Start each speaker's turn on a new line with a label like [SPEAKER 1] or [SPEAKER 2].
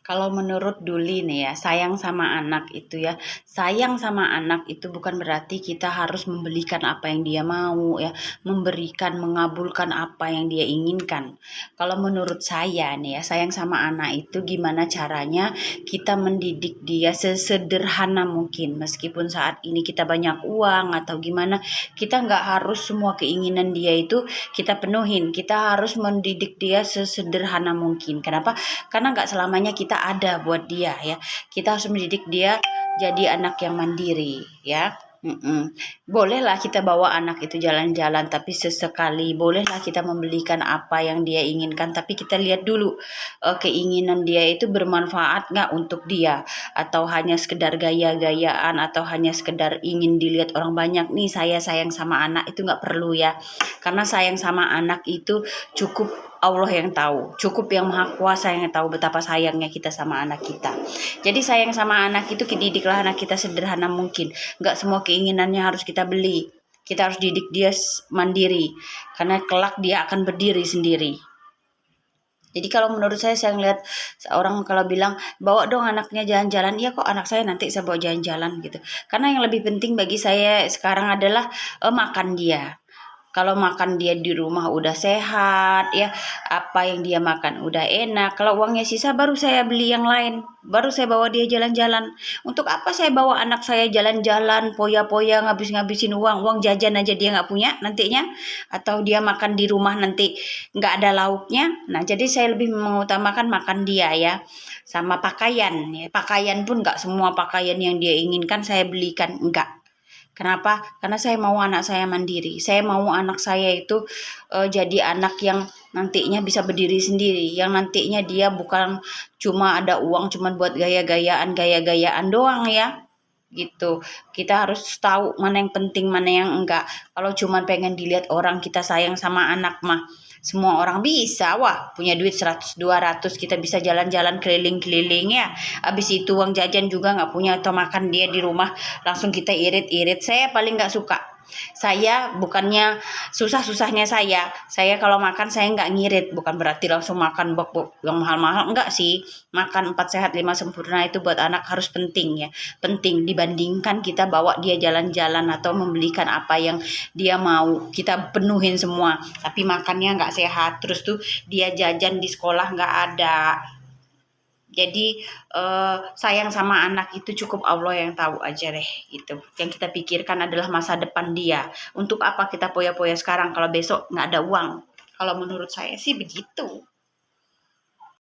[SPEAKER 1] Kalau menurut Duli nih ya, sayang sama anak itu ya, sayang sama anak itu bukan berarti kita harus membelikan apa yang dia mau ya, memberikan, mengabulkan apa yang dia inginkan. Kalau menurut saya nih ya, sayang sama anak itu gimana caranya kita mendidik dia sesederhana mungkin. Meskipun saat ini kita banyak uang atau gimana, kita nggak harus semua keinginan dia itu kita penuhin. Kita harus mendidik dia sesederhana mungkin. Kenapa? Karena nggak selamanya kita ada buat dia ya. Kita harus mendidik dia jadi anak yang mandiri ya. Bolehlah kita bawa anak itu jalan-jalan, tapi sesekali bolehlah kita membelikan apa yang dia inginkan, tapi kita lihat dulu keinginan dia itu bermanfaat nggak untuk dia, atau hanya sekedar gaya-gayaan, atau hanya sekedar ingin dilihat orang banyak nih saya sayang sama anak. Itu nggak perlu ya, karena sayang sama anak itu cukup Allah yang tahu, cukup yang maha kuasa yang tahu betapa sayangnya kita sama anak kita. Jadi sayang sama anak itu, didiklah anak kita sederhana mungkin. Nggak semua keinginannya harus kita beli. Kita harus didik dia mandiri, karena kelak dia akan berdiri sendiri. Jadi kalau menurut saya ngeliat orang kalau bilang bawa dong anaknya jalan-jalan, iya kok anak saya nanti saya bawa jalan-jalan gitu. Karena yang lebih penting bagi saya sekarang adalah makan dia. Kalau makan dia di rumah udah sehat ya, apa yang dia makan udah enak. Kalau uangnya sisa baru saya beli yang lain, baru saya bawa dia jalan-jalan. Untuk apa saya bawa anak saya jalan-jalan poya-poya ngabis-ngabisin uang, uang jajan aja dia nggak punya nantinya, atau dia makan di rumah nanti nggak ada lauknya. Nah jadi saya lebih mengutamakan makan dia ya, sama pakaian ya. Pakaian pun nggak semua pakaian yang dia inginkan saya belikan, enggak. Kenapa? Karena saya mau anak saya mandiri. Saya mau anak saya itu jadi anak yang nantinya bisa berdiri sendiri, yang nantinya dia bukan cuma ada uang cuma buat gaya-gayaan doang ya. Gitu. Kita harus tahu mana yang penting, mana yang enggak. Kalau cuma pengen dilihat orang kita sayang sama anak mah semua orang bisa, wah punya duit 100 200 kita bisa jalan-jalan keliling-keliling ya. Habis itu uang jajan juga nggak punya, atau makan dia di rumah langsung kita irit-irit. Saya paling nggak suka. Saya bukannya susah-susahnya saya kalau makan saya nggak ngirit, bukan berarti langsung makan bok yang mahal-mahal, enggak sih. Makan 4 sehat 5 sempurna itu buat anak harus penting ya, penting dibandingkan kita bawa dia jalan-jalan atau membelikan apa yang dia mau kita penuhin semua, tapi makannya nggak sehat, terus tuh dia jajan di sekolah nggak ada. Jadi sayang sama anak itu cukup Allah yang tahu aja deh itu. Yang kita pikirkan adalah masa depan dia. Untuk apa kita poya-poya sekarang kalau besok nggak ada uang? Kalau menurut saya sih begitu.